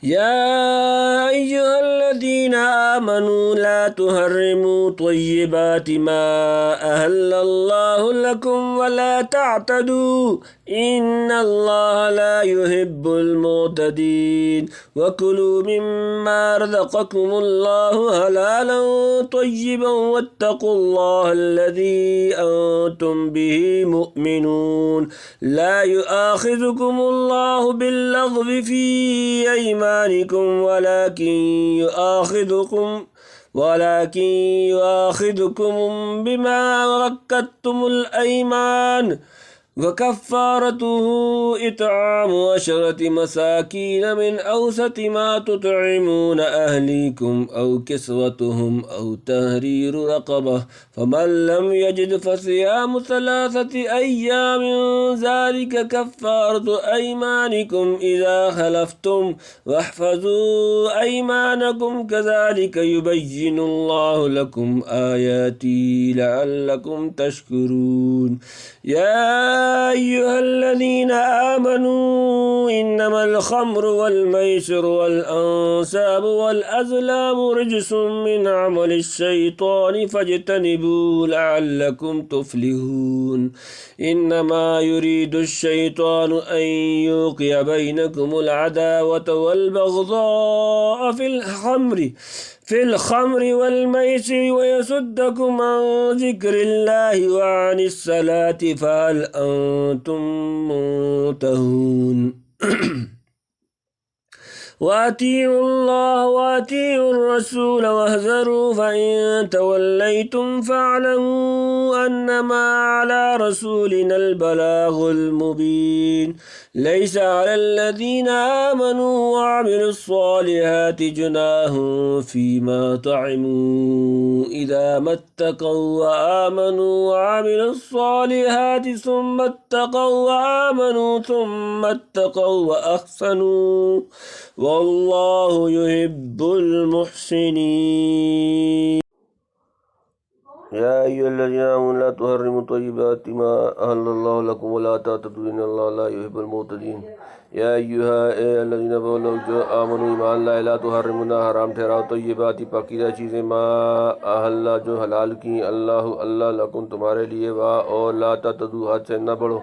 يا أيها الذين آمنوا لا تحرموا طيبات ما أهل الله لكم ولا تعتدوا إن الله لا يحب المعتدين وكلوا مما رزقكم الله حلالا طيبا واتقوا الله الذي أنتم به مؤمنون لا يؤاخذكم الله باللغو في أيمانكم ولكن يؤاخذكم بما عقدتم الأيمان وكفارته إطعام 10 مساكين من أوسط ما تطعمون أهليكم أو كسوتهم أو تحرير رقبة فمن لم يجد فصيام 3 أيام ذلك كفارة أيمانكم إذا خلفتم واحفظوا أيمانكم كذلك يبين الله لكم آياته لعلكم تشكرون يا أيها الذين آمنوا إنما الخمر والميسر والأنساب والأزلام رجس من عمل الشيطان فاجتنبوه لعلكم تفلحون إنما يريد الشيطان أن يوقع بينكم العداوة والبغضاء في الخمر والميسر ويصدكم عن ذكر الله وعن الصلاة فهل أنتم منتهون وأطيعوا الله وأطيعوا الرسول واحذروا فإن توليتم فاعلموا أنما على رسولنا البلاغ المبين ليس على الذين آمنوا وعملوا الصالحات جناح فيما طعموا إذا ما اتقوا وآمنوا وعملوا الصالحات ثم اتقوا وآمنوا ثم اتقوا وأحسنوا والله يحب المحسنين يا أيها الذين آمنوا لا تحرموا طيبات ما أحل الله لكم ولا تعتدوا إن الله لا يحب المعتدين یا ایہا الذین وہ لوگ جو آمنوا ایمان لائے لا تحرموا نہ حرام ٹھہراؤ طیبات پاکیزہ چیزیں ما احل جو حلال کی اللہ لکم تمہارے لیے اور لا تعتدوا حد سے نہ بڑھو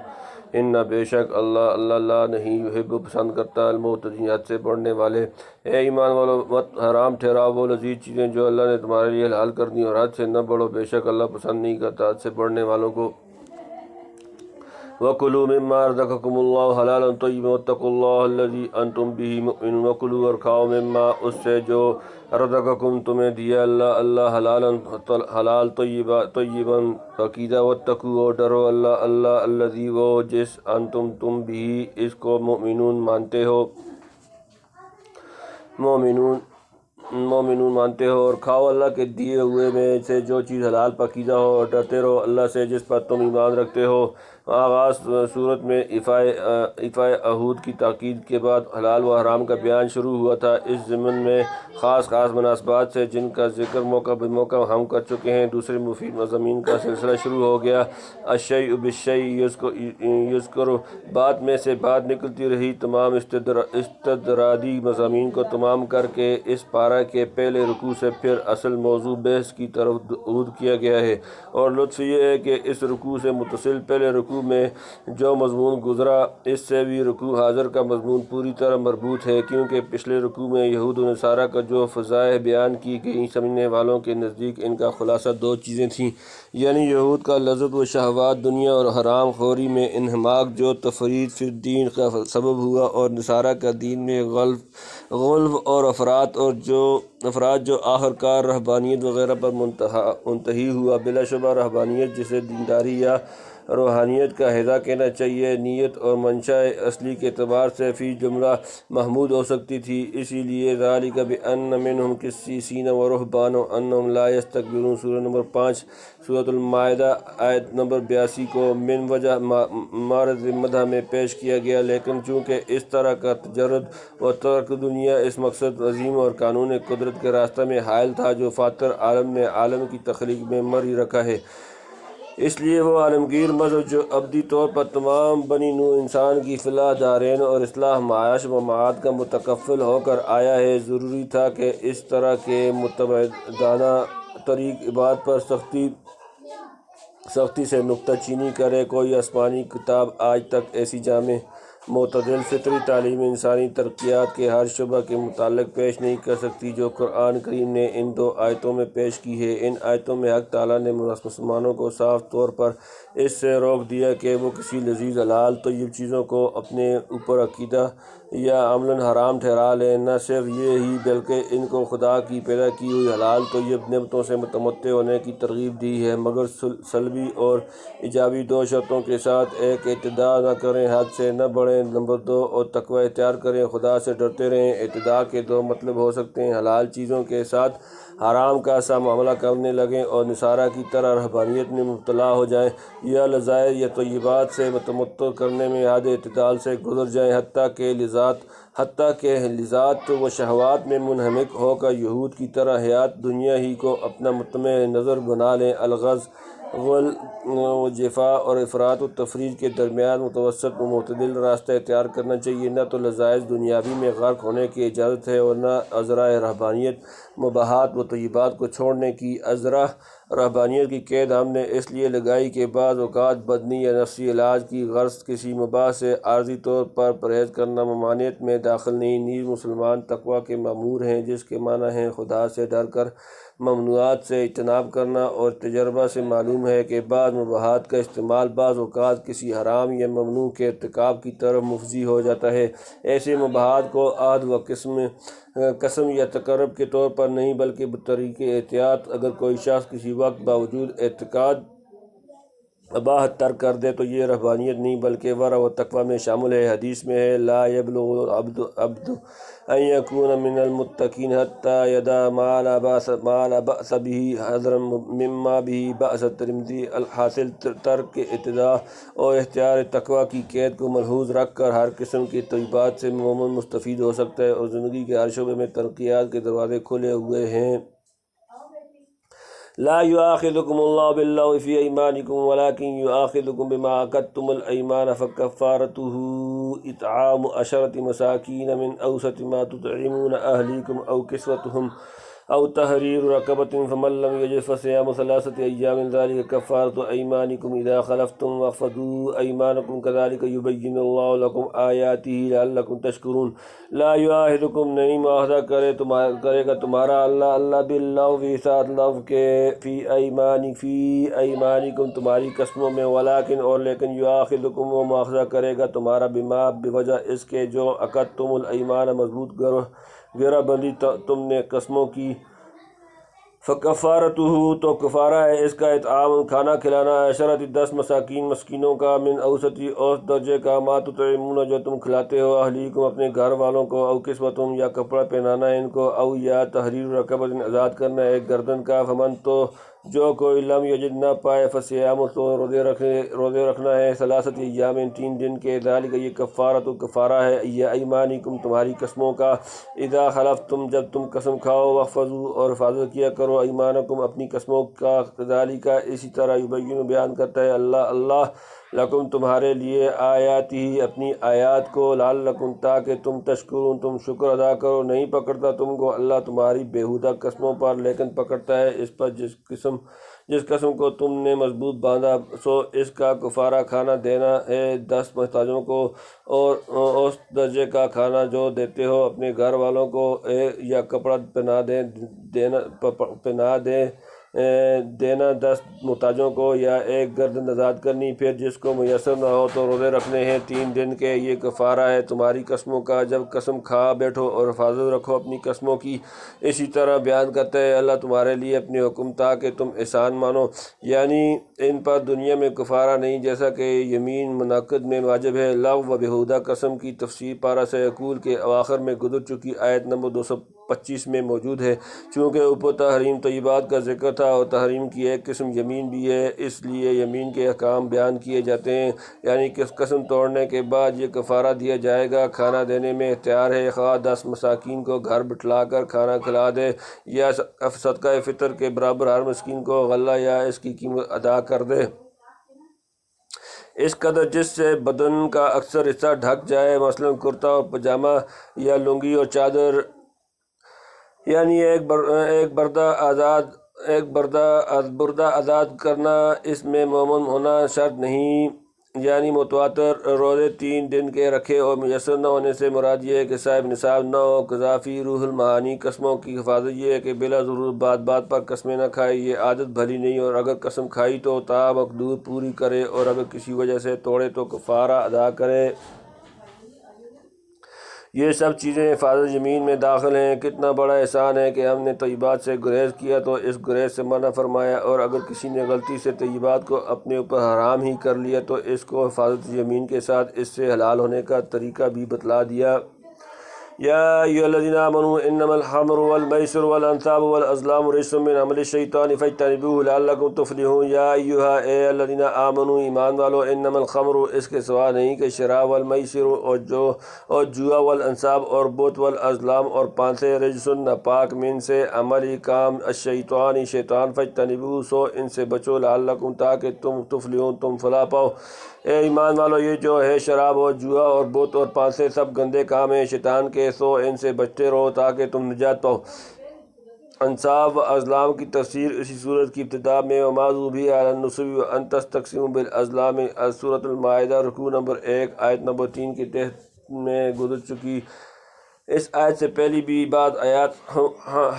ان بے شک اللہ لا نہیں یحب پسند کرتا المعتدین حد سے بڑھنے والے اے ایمان والو مت حرام ٹھہراؤ وہ لذیذ چیزیں جو اللہ نے تمہارے لیے حلال کر دی اور حد سے نہ بڑھو بے شک اللہ پسند نہیں کرتا حد سے بڑھنے والوں کو وَكُلُوا مِمَّا رَزَقَكُمُ اللَّهُ حَلَالًا طَيِّبًا وَاتَّقُوا اللَّهَ الَّذِي أَنْتُمْ بِهِ مُؤْمِنُونَ وَكُلُوا اور کھاؤ مما اس سے جو رزقکم تمہیں دیا اللہ حلال طیبا پاکیزہ واتقوا اور ڈرو اللہ الذی وہ جس انتم تم بھی اس کو مؤمنون مانتے ہو اور کھاؤ اللہ کے دیے ہوئے میں سے جو چیز حلال پاکیزہ ہو اور ڈرتے رہو اللہ سے جس پر تم ایمان رکھتے ہو آغاز صورت میں ایفائے عہود کی تاکید کے بعد حلال و حرام کا بیان شروع ہوا تھا اس ضمن میں خاص مناسبات سے جن کا ذکر موقع بے موقع ہم کر چکے ہیں دوسرے مفید مضامین کا سلسلہ شروع ہو گیا الشیء بالشیء یذکر بات میں سے بات نکلتی رہی تمام استدرادی مضامین کو تمام کر کے اس پارہ کے پہلے رکوع سے پھر اصل موضوع بحث کی طرف عود کیا گیا ہے اور لطف یہ ہے کہ اس رکوع سے متصل پہلے رکوع میں جو مضمون گزرا اس سے بھی رکوع حاضر کا مضمون پوری طرح مربوط ہے کیونکہ پچھلے رکوع میں یہود و نصارہ کا جو فضائح بیان کی گئی سمجھنے والوں کے نزدیک ان کا خلاصہ 2 چیزیں تھیں یعنی یہود کا لذت و شہوات دنیا اور حرام خوری میں انہماک جو تفرید فی الدین کا سبب ہوا اور نصارہ کا دین میں غلو اور افراد جو آخر کار رہبانیت وغیرہ پر منتہی ہوا بلا شبہ رہبانیت جسے دینداری یا روحانیت کا ہیضہ کہنا چاہیے نیت اور منشا اصلی کے اعتبار سے فی جملہ محمود ہو سکتی تھی اسی لیے ذالک بأن منہم قسیسین و رہبان انہم لا یستکبرون سورہ نمبر 5 سورۃ المائدہ آیت نمبر 82 کو من وجہ مارد مدح میں پیش کیا گیا لیکن چونکہ اس طرح کا تجرد و ترک دنیا اس مقصد عظیم اور قانون قدرت کے راستہ میں حائل تھا جو فاتر عالم نے عالم کی تخلیق میں مری رکھا ہے اس لیے وہ عالمگیر مذہب جو ابدی طور پر تمام بنی نوع انسان کی فلاح دارین اور اصلاح معاش و معاد کا متکفل ہو کر آیا ہے، ضروری تھا کہ اس طرح کے متعددانہ طریق عبادت پر سختی سے نکتہ چینی کرے۔ کوئی آسمانی کتاب آج تک ایسی جامع، معتدل، فطری تعلیم انسانی ترقیات کے ہر شعبہ کے متعلق پیش نہیں کر سکتی جو قرآن کریم نے ان 2 آیتوں میں پیش کی ہے۔ ان آیتوں میں حق تعالیٰ نے مسلمانوں کو صاف طور پر اس سے روک دیا کہ وہ کسی لذیذ حلال طیب چیزوں کو اپنے اوپر عقیدہ یا عملاً حرام ٹھہرا لیں۔ نہ صرف یہ ہی بلکہ ان کو خدا کی پیدا کی ہوئی حلال طیب نعمتوں سے متمتع ہونے کی ترغیب دی ہے، مگر سلبی اور ایجابی 2 شرطوں کے ساتھ۔ 1، اعتداء نہ کریں، حد سے نہ بڑھیں۔ نمبر 2، اور تقوی اختیار کریں، خدا سے ڈرتے رہیں۔ اعتداء کے 2 مطلب ہو سکتے ہیں: حلال چیزوں کے ساتھ حرام کا سا معاملہ کرنے لگیں اور نصارہ کی طرح رہبانیت میں مبتلا ہو جائیں، یا لذائذ یا طیبات سے تمتع کرنے میں حد اعتدال سے گزر جائیں، حتیٰ کہ لذات و شہوات میں منہمک ہو کر یہود کی طرح حیات دنیا ہی کو اپنا مطمع نظر بنا لیں۔ الغز و جفا اور افراط و تفریط کے درمیان متوسط و معتدل راستہ اختیار کرنا چاہیے۔ نہ تو لذائذ دنیاوی میں غرق ہونے کی اجازت ہے اور نہ عذرا رہبانیت، مباحات و طیبات کو چھوڑنے کی۔ عذرا رہبانیت کی قید ہم نے اس لیے لگائی کہ بعض اوقات بدنی یا نفسی علاج کی غرض کسی مباح سے عارضی طور پر پرہیز کرنا ممانعت میں داخل نہیں۔ نیز مسلمان تقویٰ کے مامور ہیں، جس کے معنی ہیں خدا سے ڈر کر ممنوعات سے اجتناب کرنا، اور تجربہ سے معلوم ہے کہ بعض مباحات کا استعمال بعض اوقات کسی حرام یا ممنوع کے ارتکاب کی طرف مفضی ہو جاتا ہے۔ ایسے مباحات کو عہد و قسم یا تقرب کے طور پر نہیں بلکہ بطریق احتیاط اگر کوئی شخص کسی وقت باوجود اعتقاد اباحت ترک کر دے تو یہ رہبانیت نہیں بلکہ ورع و تقویٰ میں شامل ہے۔ حدیث میں ہے: لا یبلغ العبد ان یکون من المتقین حتی یدع ما لا بأس به حذرا مما به بأس۔ ترمذی۔ الحاصل ترک اعتداء اور اختیار تقویٰ کی قید کو ملحوظ رکھ کر ہر قسم کی طیبات سے مومن مستفید ہو سکتا ہے اور زندگی کے ہر شعبے میں ترقیات کے دروازے کھلے ہوئے ہیں۔ لا يؤاخذكم الله باللغو في أيمانكم ولكن يؤاخذكم بما عقدتم الأيمان فكفارته إطعام 10 مساكين من أوسط ما تطعمون أهليكم أو كسوتهم أو تحرير رقبة فمن لم يجد فصيام 3 أيام ذلك كفارة أيمانكم إذا خلفتم واحفظوا أيمانكم كذلك يبين الله لكم آياته لعلكم تشكرون۔ لا يؤاخذكم نہیں مواخذہ کرے گا تمہارا اللہ باللغو ساتھ لغو کے فی ایمانکم تمہاری قسموں میں، ولیکن اور لیکن یؤاخذکم وہ مواخذہ کرے گا تمہارا بما بوجہ اس کے جو عقدتم الایمان مضبوط گرہ بندی تم نے قسموں کی۔ فکفارتہ تو کفارہ ہے اس کا اطعام کھانا کھلانا، 10 مساکین مسکینوں کا، من اوسطی اوسط درجے کا، ما تطعمون جو تم کھلاتے ہو، اہلیکم اپنے گھر والوں کو، او کسوتہم یا کپڑا پہنانا ان کو، او یا تحریر رقبۃ آزاد کرنا ایک گردن کا، فمن تو جو کوئی لم یجد نہ پائے، فصیام تو روزے رکھنا ہے، 3 ایام 3 دن کے، ذالک یہ کفارۃ کفارہ ہے، ایمانکم تمہاری قسموں کا، اذا حلفتم جب تم قسم کھاؤ، واحفظوا اور حفاظت کیا کرو، ایمانکم اپنی قسموں کا، ذالک اسی طرح یبین بیان کرتا ہے اللہ لکم تمہارے لیے، آیاتہ اپنی آیات کو، لعلکم تاکہ تم تشکرون تم شکر ادا کرو۔ نہیں پکڑتا تم کو اللہ تمہاری بیہودہ قسموں پر، لیکن پکڑتا ہے اس پر جس قسم کو تم نے مضبوط باندھا، سو اس کا کفارہ کھانا دینا ہے 10 محتاجوں کو، اور اوسط درجے کا کھانا جو دیتے ہو اپنے گھر والوں کو، یا کپڑا پہنا دینا 10 محتاجوں کو، یا ایک گردن آزاد کرنی۔ پھر جس کو میسر نہ ہو تو روزے رکھنے ہیں 3 دن کے، یہ کفارہ ہے تمہاری قسموں کا جب قسم کھا بیٹھو، اور حفاظت رکھو اپنی قسموں کی۔ اسی طرح بیان کرتا ہے اللہ تمہارے لیے اپنے حکم تاکہ تم احسان مانو، یعنی ان پر دنیا میں کفارہ نہیں جیسا کہ یمین منعقد میں واجب ہے۔ لغو و بیہودہ قسم کی تفسیر پارہ سیکول کے اواخر میں گزر چکی آیت نمبر 225 میں موجود ہے۔ چونکہ اوپر تحریم طیبات کا ذکر تھا اور تحریم کی ایک قسم یمین بھی ہے، اس لیے یمین کے احکام بیان کیے جاتے ہیں، یعنی قسم توڑنے کے بعد یہ کفارہ دیا جائے گا۔ کھانا دینے میں اختیار ہے، خواہ 10 مساکین کو گھر بٹھلا کر کھانا کھلا دے، یا صدقہ فطر کے برابر ہر مسکین کو غلہ یا اس کی قیمت ادا کر دے۔ اس قدر جس سے بدن کا اکثر حصہ ڈھک جائے، مثلا کرتا اور پاجامہ یا لنگی اور چادر، یعنی ایک بردہ آزاد کرنا۔ اس میں مومن ہونا شرط نہیں، یعنی متواتر روزے 3 دن کے رکھے اور میسر نہ ہونے سے مراد یہ ہے کہ صاحب نصاب نہ ہو۔ قذافی روح المعانی: قسموں کی حفاظت یہ ہے کہ بلا ضرورت بات پر قسمیں نہ کھائے، یہ عادت بھلی نہیں، اور اگر قسم کھائی تو تا مقدور پوری کرے، اور اگر کسی وجہ سے توڑے تو کفارہ ادا کرے۔ یہ سب چیزیں حفاظت یمین میں داخل ہیں۔ کتنا بڑا احسان ہے کہ ہم نے طیبات سے گریز کیا تو اس گریز سے منع فرمایا، اور اگر کسی نے غلطی سے طیبات کو اپنے اوپر حرام ہی کر لیا تو اس کو حفاظت یمین کے ساتھ اس سے حلال ہونے کا طریقہ بھی بتلا دیا۔ یا ایھا الذین آمنوا انما الخمر والمیسر والانصاب والازلام رجس من عمل الشیطان فاجتنبوہ لعلکم تفلحون۔ یا ایھا اے الذین آمنوا، ایمان والو، انما الخمر اس کے سوا نہیں کہ شراب، والمیسر اور جوا، والانصاب اور بت، والازلام اور پانسے، رجس ناپاک، من سے عملی کام، الشیطان شیطان، فاجتنبوہ سو ان سے بچو، لعلکم تاکہ تم تفلحون تم فلاح پاؤ۔ اے ایمان والو، یہ جو ہے شراب اور جوا اور بت اور پانسے سب گندے کام ہیں شیطان کے، سو ان سے بچتے رہو تاکہ تم نجات پاؤ۔ انصاب و ازلام کی تفسیر اسی صورت کی ابتدا میں وما ذبح علی النصب وان تستقسموا بالازلام، سورۃ المائدہ رکوع نمبر 1 آیت نمبر 3 کے تحت میں گزر چکی۔ اس آیت سے پہلی بھی بعض آیات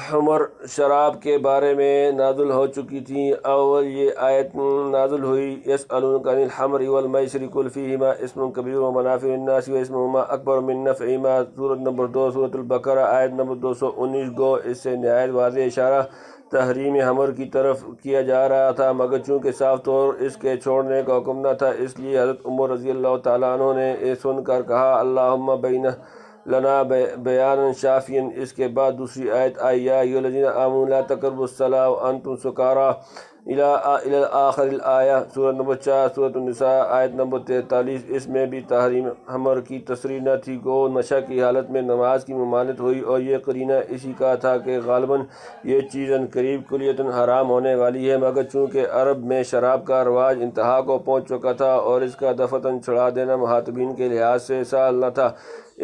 خمر شراب کے بارے میں نازل ہو چکی تھیں۔ اول یہ آیت نازل ہوئی یسألونک عن الخمر والمیسر قل فیہما اسم کبیر ومنافع للناس واسمہما اکبر من نفعہما، سورۃ نمبر 2 سورۃ البقرہ آیت نمبر 219۔ گو اس سے نہایت واضح اشارہ تحریم خمر کی طرف کیا جا رہا تھا، مگر چونکہ صاف طور اس کے چھوڑنے کا حکم نہ تھا، اس لیے حضرت عمر رضی اللہ تعالیٰ عنہ نے یہ سن کر کہا اللہم بین لنا بیانا شافیا۔ اس کے بعد دوسری آیت آئی یا ایھا الذین آمنوا لا تقربوا الصلاۃ وانتم سکارى الی آخر الآیہ، سورۃ نمبر 4 سورۃ النساء آیت نمبر 43۔ اس میں بھی تحریم خمر کی تصریح نہ تھی، گو نشہ کی حالت میں نماز کی ممانعت ہوئی، اور یہ قرینہ اسی کا تھا کہ غالباً یہ چیز عنقریب کلیتاً حرام ہونے والی ہے، مگر چونکہ عرب میں شراب کا رواج انتہا کو پہنچ چکا تھا اور اس کا دفعتاً چھڑا دینا مخاطبین کے لحاظ سے سہل نہ تھا،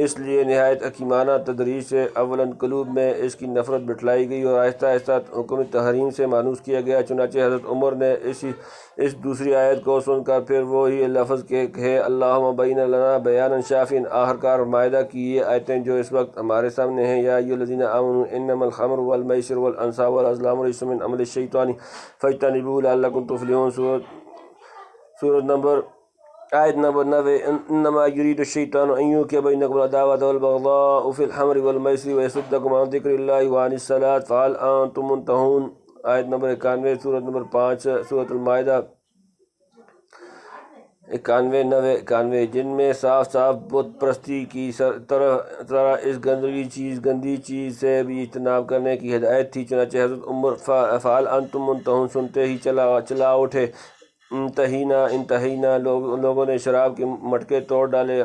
اس لیے نہایت حکیمانہ تدریج سے اولاً قلوب میں اس کی نفرت بٹھلائی گئی اور آہستہ آہستہ حکم تحریم سے مانوس کیا گیا۔ چنانچہ حضرت عمر نے اس دوسری آیت کو سن کر پھر وہی لفظ کہے اللہم بین لنا بیانا شافیا۔ آخرکار مائدہ کی یہ آیتیں جو اس وقت ہمارے سامنے ہیں، یا ایھا الذین آمنوا انما الخمر والمیسر والانصاب والازلام رجس من عمل الشیطان فاجتنبوہ لعلکم تفلحون، سورۃ نمبر آیت نمبر 9۔ انما یرید الشیطان ان یوقع بینکم العداوۃ والبغضاء فی الخمر والمیسر ویصدکم عن ذکر اللہ وعن الصلاۃ فہل انتم منتہون، آیت نمبر 91، سورۃ نمبر 5 سورۃ المائدہ 91، 91، جن میں صاف بت پرستی کی طرح اس گندی چیز سے بھی اجتناب کرنے کی ہدایت تھی۔ چنانچہ حضرت عمر فہل انتم منتہون سنتے ہی چلا اٹھے۔ انتہینا لوگوں نے شراب کے مٹکے توڑ ڈالے،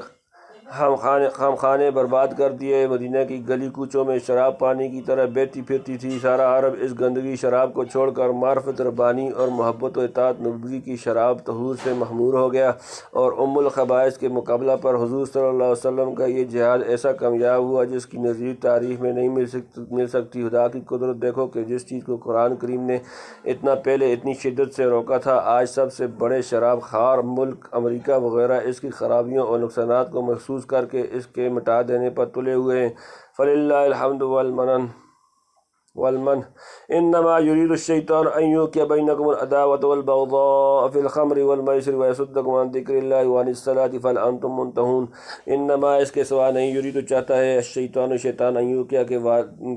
خمخانے برباد کر دیے، مدینہ کی گلی کوچوں میں شراب پانی کی طرح بہتی پھرتی تھی۔ سارا عرب اس گندگی شراب کو چھوڑ کر معرفت ربانی اور محبت و اطاعت نبوی کی شراب طہور سے مخمور ہو گیا، اور ام الخبائث کے مقابلہ پر حضور صلی اللہ علیہ وسلم کا یہ جہاد ایسا کامیاب ہوا جس کی نظیر تاریخ میں نہیں مل سکتی۔ خدا کی قدرت دیکھو کہ جس چیز کو قرآن کریم نے اتنا پہلے اتنی شدت سے روکا تھا، آج سب سے بڑے شراب خوار ملک امریکہ وغیرہ اس کی خرابیوں اور نقصانات کو محسوس کر کے اس کے مٹا دینے پر تلے ہوئے ہیں۔ فللہ الحمد والمن۔ انما یرید الشیطان ان یوقع بینکم العداوۃ والبغضاء فی الخمر والمیسر ویصدکم عن ذکر اللہ وعن الصلاۃ فہل انتم منتہون۔ انما اس کے سوا نہیں، یرید چاہتا ہے الشیطان شیطان ان یوقع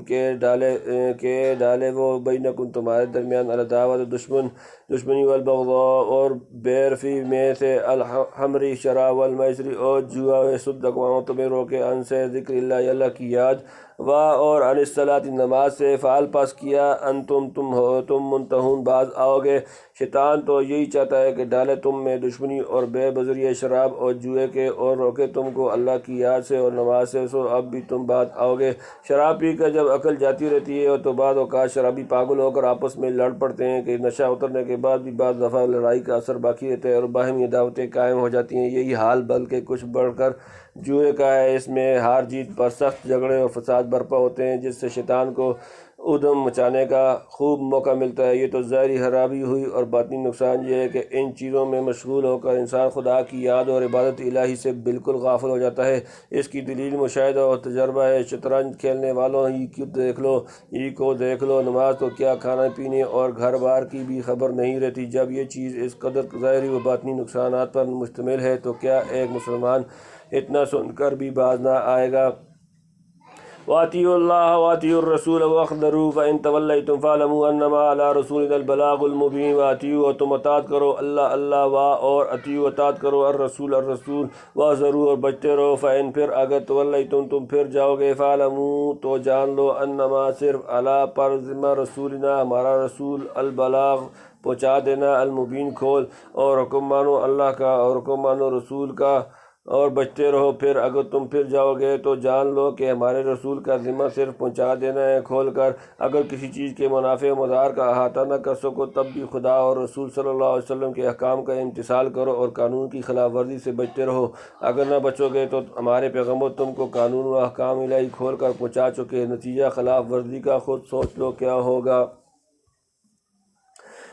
کہ ڈالے وہ بینکم تمہارے درمیان العداوۃ دشمنی والبغضاء اور بےرفی میں سے الخمر شراب والمیسر اور جوا، ویصدکم تمہیں روکے عن سے ذکر اللہ اللہ کی یاد، اور عن الصلاۃ نماز سے، افعال پاس کیا تم منتہون باز آؤ گے۔ شیطان تو یہی چاہتا ہے کہ ڈالے تم میں دشمنی اور بے بذریعہ شراب اور جوئے کے، اور روکے تم کو اللہ کی یاد سے اور نماز سے، سو اب بھی تم باز آؤ گے۔ شراب پی کر جب عقل جاتی رہتی ہے تو بعض اوقات شرابی پاگل ہو کر آپس میں لڑ پڑتے ہیں کہ نشہ اترنے کے بعد بھی بعض دفعہ لڑائی کا اثر باقی رہتا ہے اور باہمی عداوتیں قائم ہو جاتی ہیں۔ یہی حال بلکہ کچھ بڑھ کر جوئے کا ہے، اس میں ہار جیت پر سخت جھگڑے اور فساد برپا ہوتے ہیں، جس سے شیطان کو ادھم مچانے کا خوب موقع ملتا ہے۔ یہ تو ظاہری خرابی ہوئی، اور باطنی نقصان یہ ہے کہ ان چیزوں میں مشغول ہو کر انسان خدا کی یاد اور عبادت الہی سے بالکل غافل ہو جاتا ہے۔ اس کی دلیل مشاہدہ اور تجربہ ہے۔ شطرنج کھیلنے والوں ہی کو دیکھ لو، نماز تو کیا، کھانے پینے اور گھر بار کی بھی خبر نہیں رہتی۔ جب یہ چیز اس قدر ظاہری و باطنی نقصانات پر مشتمل ہے تو کیا ایک مسلمان اتنا سن کر بھی باز نہ آئے گا؟ وَأَطِيعُوا اللَّهَ وَأَطِيعُوا الرَّسُولَ وَاحْذَرُوا فَإِن تَوَلَّيْتُمْ فَاعْلَمُوا أَنَّمَا عَلَىٰ رَسُولِنَا الْبَلَاغُ الْمُبِينُ۔ وَأَطِيعُوا، اور تم اطاعت کرو اللہ اور اطیعوا اطاعت کرو الرسول وَاحْذَرُوا، اور بچتے رہو۔ فَإِن، پھر اگر تولیتم تم پھر جاؤ گے، فَاعْلَمُوا، تو جان لو، انما صرف علیٰ پر ذمہ رسولنا ہمارا رسول البلاغ پہنچا دینا، المبین کھول، اور حکم مانو اللہ کا اور حکم مانو رسول کا اور بچتے رہو۔ پھر اگر تم پھر جاؤ گے تو جان لو کہ ہمارے رسول کا ذمہ صرف پہنچا دینا ہے کھول کر۔ اگر کسی چیز کے منافع و مضار کا احاطہ نہ کر سکو تب بھی خدا اور رسول صلی اللہ علیہ وسلم کے احکام کا امتثال کرو اور قانون کی خلاف ورزی سے بچتے رہو۔ اگر نہ بچو گے تو ہمارے پیغمبر تم کو قانون و احکام الہی کھول کر پہنچا چکے، نتیجہ خلاف ورزی کا خود سوچ لو کیا ہوگا۔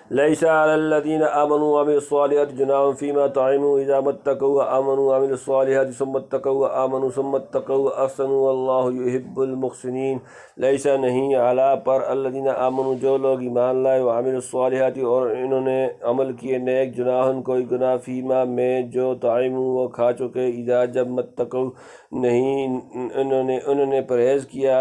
لَيْسَ عَلَى الَّذِينَ آمَنُوا وَعَمِلُوا الصَّالِحَاتِ جُنَاحٌ فِيمَا طَعِمُوا إِذَا مَا اتَّقَوا وَآمَنُوا وَعَمِلُوا الصَّالِحَاتِ ثُمَّ اتَّقَوا وَآمَنُوا ثُمَّ اتَّقَوا وَأَحْسَنُوا وَاللَّهُ يُحِبُّ الْمُحْسِنِينَ۔ لَيْسَ، نہیں، عَلَىٰ پر، الَّذِينَ آمَنُوا جو لوگ ایمان لائے، وَعَمِلُوا الصَّالِحَاتِ اور انہوں نے عمل کیے نیک، جناحٌ کوئی گناہ، فیما میں جو، طعموا وہ کھا چکے، اذا جب، متقوا نہیں انہوں نے پرہیز کیا،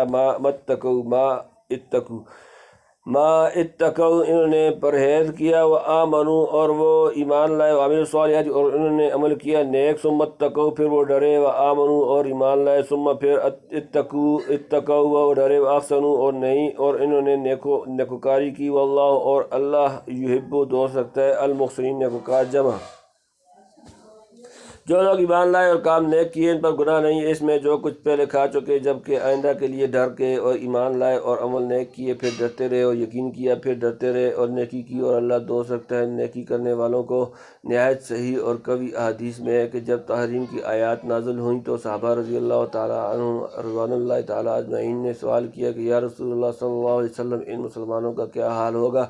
ما اتقوا انہوں نے پرہیز کیا، وآمنوا اور وہ ایمان لائے، وعملوا الصالحات اور انہوں نے عمل کیا نیک، ثم اتقوا پھر وہ ڈرے، وآمنوا اور ایمان لائے، ثم پھر اتقوا وہ ڈرے، واحسنوا اور نہیں اور انہوں نے نیکوکاری کی، واللہ اور اللہ، یحب دوست رکھتا ہے، المحسنین نیکوکار جمع۔ جو لوگ ایمان لائے اور کام نیک کیے ان پر گناہ نہیں ہے اس میں جو کچھ پہلے کھا چکے، جبکہ آئندہ کے لیے ڈر کے، اور ایمان لائے اور عمل نیک کیے پھر ڈرتے رہے، اور یقین کیا پھر ڈرتے رہے اور نیکی کی، اور اللہ دوست رکھتا ہے نیکی کرنے والوں کو۔ نہایت صحیح اور قوی احادیث میں ہے کہ جب تحریم کی آیات نازل ہوئیں تو صحابہ رضی اللہ تعالیٰ عنہم رضوان اللہ تعالیٰ اجمعین نے سوال کیا کہ یا رسول اللہ صلی اللہ علیہ وسلم، ان مسلمانوں کا کیا حال ہوگا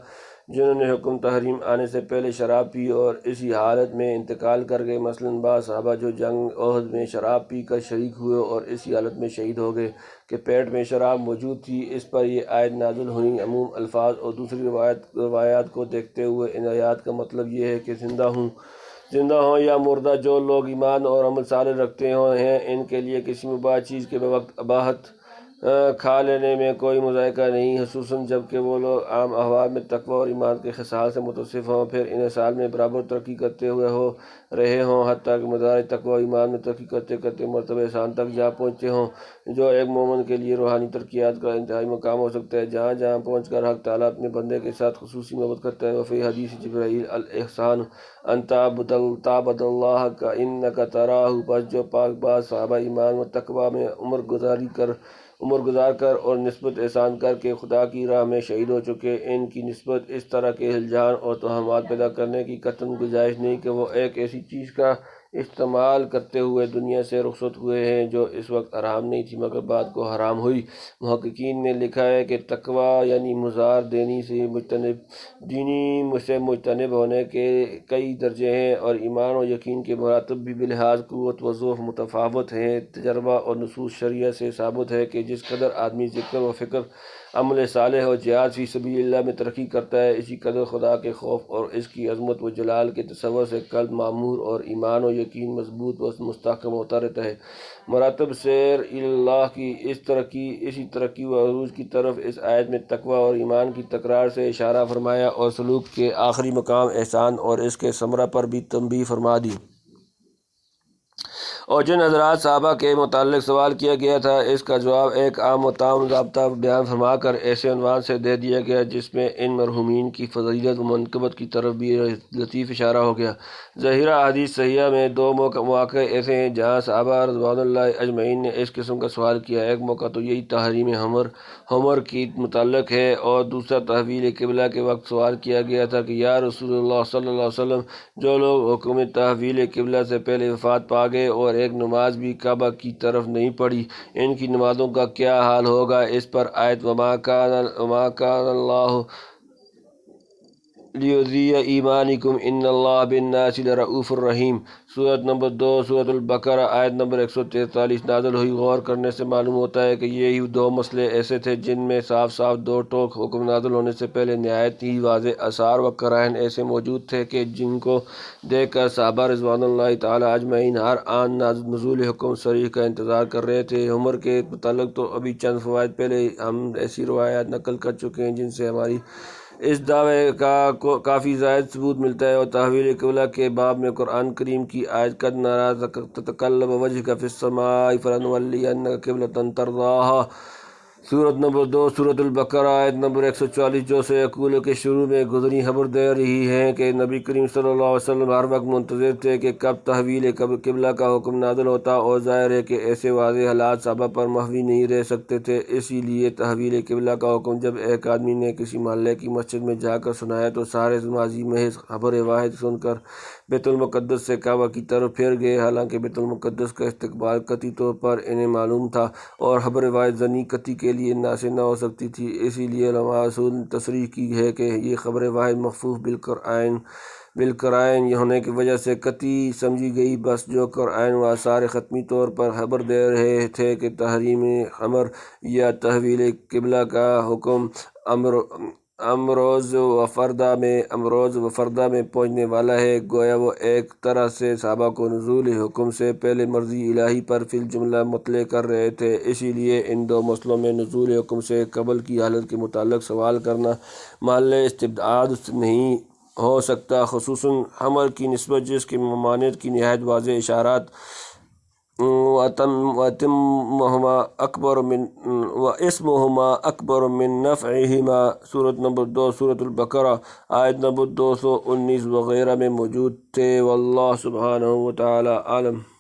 جنہوں نے حکم تحریم آنے سے پہلے شراب پی اور اسی حالت میں انتقال کر گئے؟ مثلاً بعض صحابہ جو جنگ احد میں شراب پی کر شریک ہوئے اور اسی حالت میں شہید ہو گئے کہ پیٹ میں شراب موجود تھی، اس پر یہ آیت نازل ہوئیں۔ عموم الفاظ اور دوسری روایات کو دیکھتے ہوئے ان آیات کا مطلب یہ ہے کہ زندہ ہوں یا مردہ، جو لوگ ایمان اور عمل صالح رکھتے ہیں ان کے لیے کسی مباح چیز کے بوقت اباحت کھا لینے میں کوئی مذائقہ نہیں، خصوصاً جب کہ وہ لوگ عام احوال میں تقوی اور ایمان کے خصال سے متصف ہوں، پھر انہیں سال میں برابر ترقی کرتے ہوئے رہے ہوں، حتیٰ کہ مدار تقوی و ایمان میں ترقی کرتے کرتے مرتبہ احسان تک جا پہنچے ہوں، جو ایک مومن کے لیے روحانی ترقیات کا انتہائی مقام ہو سکتا ہے، جہاں پہنچ کر حق تعالیٰ اپنے بندے کے ساتھ خصوصی محبت کرتا ہے۔ وفی حدیث جبرائیل، الاحسان ان تعبد اللہ کانک تراہ، بس جو پاک باز صحابہ ایمان و تقوی میں عمر گزار کر اور نسبت احسان کر کے خدا کی راہ میں شہید ہو چکے، ان کی نسبت اس طرح کے الجھان اور توہمات پیدا کرنے کی قطعاً گنجائش نہیں کہ وہ ایک ایسی چیز کا استعمال کرتے ہوئے دنیا سے رخصت ہوئے ہیں جو اس وقت حرام نہیں تھی مگر بعد کو حرام ہوئی۔ محققین نے لکھا ہے کہ تقوی یعنی مضار دینی سے مجتنب ہونے کے کئی درجے ہیں، اور ایمان و یقین کے مراتب بھی بلحاظ قوت و ضعف متفاوت ہیں۔ تجربہ اور نصوص شرعیہ سے ثابت ہے کہ جس قدر آدمی ذکر و فکر، عمل صالح اور جہاد فی سبیل اللہ میں ترقی کرتا ہے، اسی قدر خدا کے خوف اور اس کی عظمت و جلال کے تصور سے قلب معمور اور ایمان و یقین مضبوط و مستحکم ہوتا رہتا ہے۔ مراتب سیر اللہ کی اسی ترقی و عروج کی طرف اس آیت میں تقوی اور ایمان کی تکرار سے اشارہ فرمایا اور سلوک کے آخری مقام احسان اور اس کے ثمرہ پر بھی تنبیہ فرما دی۔ اور جن حضرات صحابہ کے متعلق سوال کیا گیا تھا اس کا جواب ایک عام و تام ضابطہ بیان فرما کر ایسے عنوان سے دے دیا گیا جس میں ان مرحومین کی فضیلت و منقبت کی طرف بھی لطیف اشارہ ہو گیا۔ ظاہرہ حدیث صحیحہ میں دو مواقع ایسے ہیں جہاں صحابہ رضوان اللہ اجمعین نے اس قسم کا سوال کیا۔ ایک موقع تو یہی تحریم حمر کی متعلق ہے اور دوسرا تحویل قبلہ کے وقت سوال کیا گیا تھا کہ یا رسول اللہ صلی اللہ علیہ وسلم، جو لوگ حکم تحویل قبلہ سے پہلے وفات پا گئے اور ایک نماز بھی کعبہ کی طرف نہیں پڑھی، ان کی نمازوں کا کیا حال ہوگا؟ اس پر آیت وما کان اللہ لیضیع ایمانکم ان اللہ بالناس لرؤوف الرحیم، سورۃ نمبر 2 سورۃ البقرہ آیت نمبر 143 نازل ہوئی۔ غور کرنے سے معلوم ہوتا ہے کہ یہی دو مسئلے ایسے تھے جن میں صاف صاف دو ٹوک حکم نازل ہونے سے پہلے نہایت ہی واضح آثار و قرائن ایسے موجود تھے کہ جن کو دیکھ کر صحابہ رضوان اللہ تعالی اجمعین ہر آن نزول حکم صریح کا انتظار کر رہے تھے۔ عمر کے متعلق تو ابھی چند فوائد پہلے ہم ایسی روایات نقل کر چکے ہیں جن سے ہماری اس دعوے کا کافی زائد ثبوت ملتا ہے۔ اور تحویل قبلہ کے باب میں قرآن کریم کی آیت قد نری تقلب وجہک فی السماء فلنولینک قبلۃ ترضاھا، سورۃ نمبر 2 سورۃ البقرہ آیت نمبر 144 جو سے یقول کے شروع میں گزری خبر دے رہی ہے کہ نبی کریم صلی اللہ علیہ وسلم ہر وقت منتظر تھے کہ کب تحویل قبلہ کا حکم نازل ہوتا، اور ظاہر ہے کہ ایسے واضح حالات صحابہ پر محوی نہیں رہ سکتے تھے۔ اسی لیے تحویل قبلہ کا حکم جب ایک آدمی نے کسی محلے کی مسجد میں جا کر سنایا تو سارے ماضی محض خبر واحد سن کر بیت المقدس سے کعبہ کی طرف پھر گئے، حالانکہ بیت المقدس کا استقبال قطعی طور پر انہیں معلوم تھا اور خبر واحد ظنی قطعی کے لیے ناصر نہ ہو سکتی تھی۔ اسی لیے علماء اصول نے تصریح کی ہے کہ یہ خبر واحد مخفوف بالقرائن ہونے کی وجہ سے قطعی سمجھی گئی، بس جو قرائن و آثار ختمی طور پر خبر دے رہے تھے کہ تحریم حمر یا تحویل قبلہ کا حکم امروز و فردہ میں پہنچنے والا ہے، گویا وہ ایک طرح سے صحابہ کو نزول حکم سے پہلے مرضی الہی پر فی الجملہ مطلع کر رہے تھے۔ اسی لیے ان دو مسئلوں میں نزول حکم سے قبل کی حالت کے متعلق سوال کرنا محل استبعاد نہیں ہو سکتا، خصوصاً حمر کی نسبت جس کی ممانعت کی نہایت واضح اشارات وَاسْمُهُمَا أَكْبَرُ مِن نَفْعِهِمَا، سورۃ نمبر 2 سورۃ البقرہ آیت نمبر 219 وغیرہ میں موجود تھے۔ واللہ سبحانہ وتعالی عالم۔